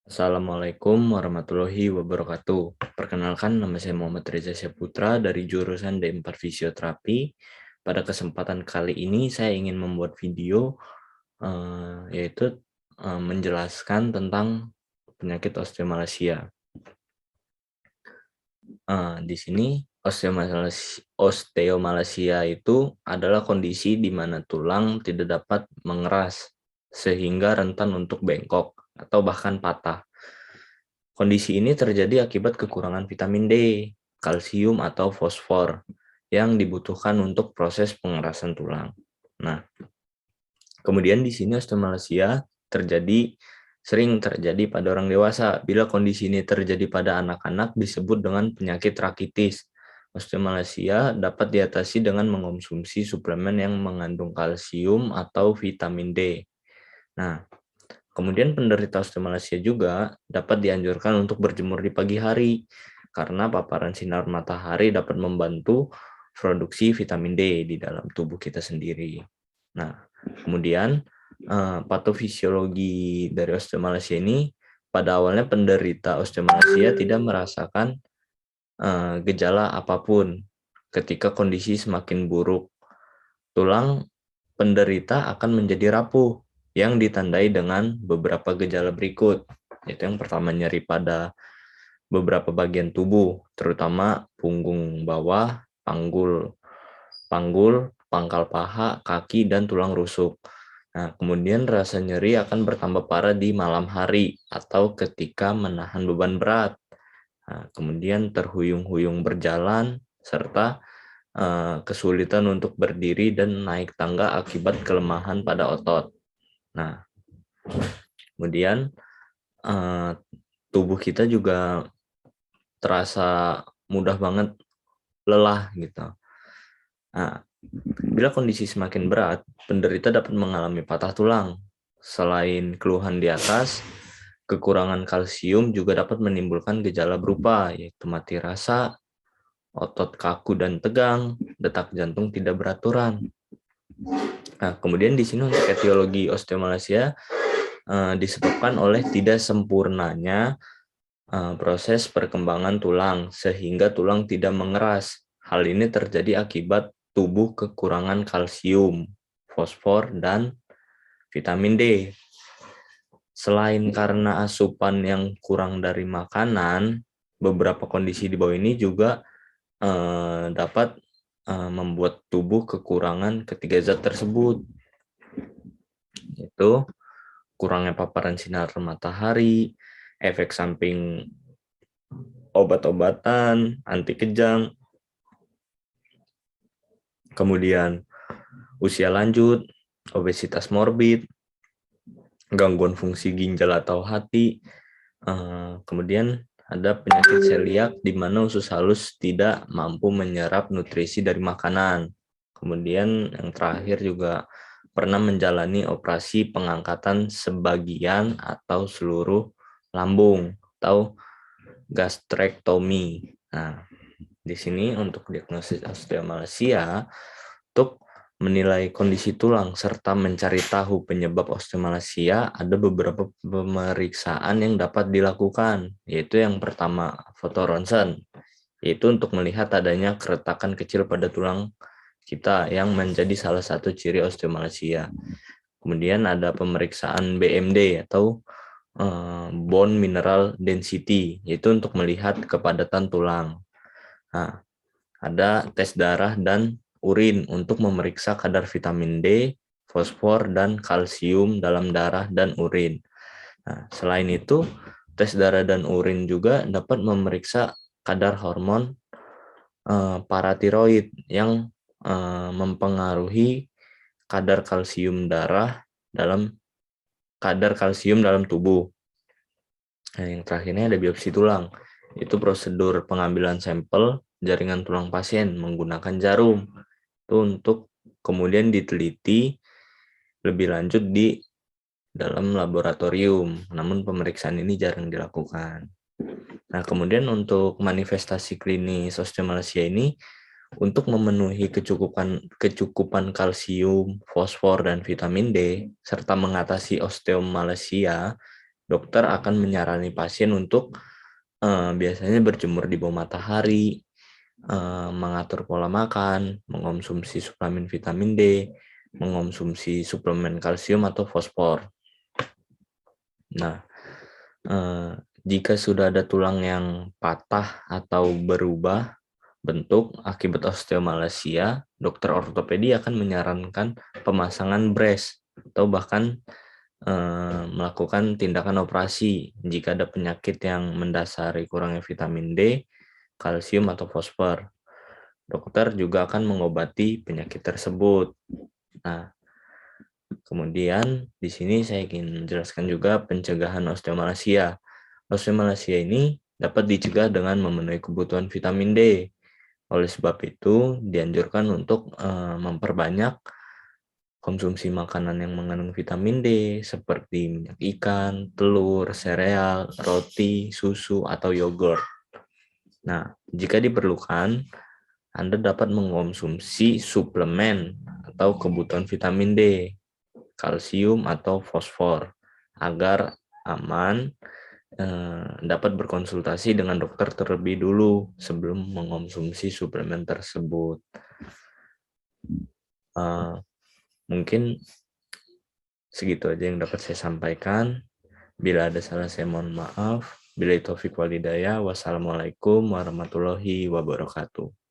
Assalamualaikum warahmatullahi wabarakatuh. Perkenalkan, nama saya Muhammad Reza Syaputra dari jurusan D4 Fisioterapi. Pada kesempatan kali ini saya ingin membuat video yaitu menjelaskan tentang penyakit osteomalacia. Di sini osteomalacia itu adalah kondisi di mana tulang tidak dapat mengeras sehingga rentan untuk bengkok atau bahkan patah. Kondisi ini terjadi akibat kekurangan vitamin D, kalsium atau fosfor yang dibutuhkan untuk proses pengerasan tulang. Nah, kemudian di sini osteomalacia sering terjadi pada orang dewasa. Bila kondisi ini terjadi pada anak-anak disebut dengan penyakit rakitis. Osteomalacia dapat diatasi dengan mengonsumsi suplemen yang mengandung kalsium atau vitamin D. Nah, kemudian penderita osteomalacia juga dapat dianjurkan untuk berjemur di pagi hari karena paparan sinar matahari dapat membantu produksi vitamin D di dalam tubuh kita sendiri. Nah, kemudian patofisiologi dari osteomalacia ini pada awalnya penderita osteomalacia tidak merasakan gejala apapun. Ketika kondisi semakin buruk, tulang penderita akan menjadi rapuh yang ditandai dengan beberapa gejala berikut, yaitu yang pertama nyeri pada beberapa bagian tubuh, terutama punggung bawah, panggul, pangkal paha, kaki, dan tulang rusuk. Nah, kemudian rasa nyeri akan bertambah parah di malam hari atau ketika menahan beban berat. Nah, kemudian terhuyung-huyung berjalan, serta kesulitan untuk berdiri dan naik tangga akibat kelemahan pada otot. Nah, kemudian tubuh kita juga terasa mudah banget lelah gitu. Nah, bila kondisi semakin berat, penderita dapat mengalami patah tulang. Selain keluhan di atas, kekurangan kalsium juga dapat menimbulkan gejala berupa yaitu mati rasa, otot kaku dan tegang, detak jantung tidak beraturan. Nah, kemudian di sini untuk etiologi osteomalacia disebabkan oleh tidak sempurnanya proses perkembangan tulang sehingga tulang tidak mengeras. Hal ini terjadi akibat tubuh kekurangan kalsium, fosfor, dan vitamin D. Selain karena asupan yang kurang dari makanan, beberapa kondisi di bawah ini juga dapat membuat tubuh kekurangan ketiga zat tersebut, yaitu kurangnya paparan sinar matahari, efek samping obat-obatan, anti kejang, kemudian usia lanjut, obesitas morbid, gangguan fungsi ginjal atau hati, kemudian ada penyakit seliak di mana usus halus tidak mampu menyerap nutrisi dari makanan. Kemudian yang terakhir juga pernah menjalani operasi pengangkatan sebagian atau seluruh lambung atau gastrectomy. Nah, di sini untuk diagnosis osteomalacia, untuk menilai kondisi tulang serta mencari tahu penyebab osteomalacia, ada beberapa pemeriksaan yang dapat dilakukan, yaitu yang pertama foto ronsen, yaitu untuk melihat adanya keretakan kecil pada tulang kita yang menjadi salah satu ciri osteomalacia. Kemudian ada pemeriksaan BMD atau bone mineral density, yaitu untuk melihat kepadatan tulang. Nah, ada tes darah dan urin untuk memeriksa kadar vitamin D, fosfor, dan kalsium dalam darah dan urin. Nah, selain itu, tes darah dan urin juga dapat memeriksa kadar hormon paratiroid yang mempengaruhi kadar kalsium dalam tubuh. Nah, yang terakhirnya ada biopsi tulang. Itu prosedur pengambilan sampel jaringan tulang pasien menggunakan jarum. Itu untuk kemudian diteliti lebih lanjut di dalam laboratorium. Namun pemeriksaan ini jarang dilakukan. Nah, kemudian untuk manifestasi klinis osteomalacia ini, untuk memenuhi kecukupan kalsium, fosfor, dan vitamin D, serta mengatasi osteomalacia, dokter akan menyarani pasien untuk biasanya berjemur di bawah matahari, mengatur pola makan, mengonsumsi suplemen vitamin D, mengonsumsi suplemen kalsium atau fosfor. Nah, jika sudah ada tulang yang patah atau berubah bentuk akibat osteomalacia, dokter ortopedi akan menyarankan pemasangan brace atau bahkan melakukan tindakan operasi jika ada penyakit yang mendasari kurangnya vitamin D, kalsium atau fosfor. Dokter juga akan mengobati penyakit tersebut. Nah, kemudian di sini saya ingin menjelaskan juga pencegahan osteomalacia. Osteomalacia ini dapat dicegah dengan memenuhi kebutuhan vitamin D. Oleh sebab itu, dianjurkan untuk memperbanyak konsumsi makanan yang mengandung vitamin D seperti minyak ikan, telur, sereal, roti, susu, atau yogurt. Nah, jika diperlukan, Anda dapat mengonsumsi suplemen atau kebutuhan vitamin D, kalsium, atau fosfor agar aman. Dapat berkonsultasi dengan dokter terlebih dulu sebelum mengonsumsi suplemen tersebut. Mungkin segitu aja yang dapat saya sampaikan. Bila ada salah saya mohon maaf. Billahi taufiq walhidayah. Wassalamualaikum warahmatullahi wabarakatuh.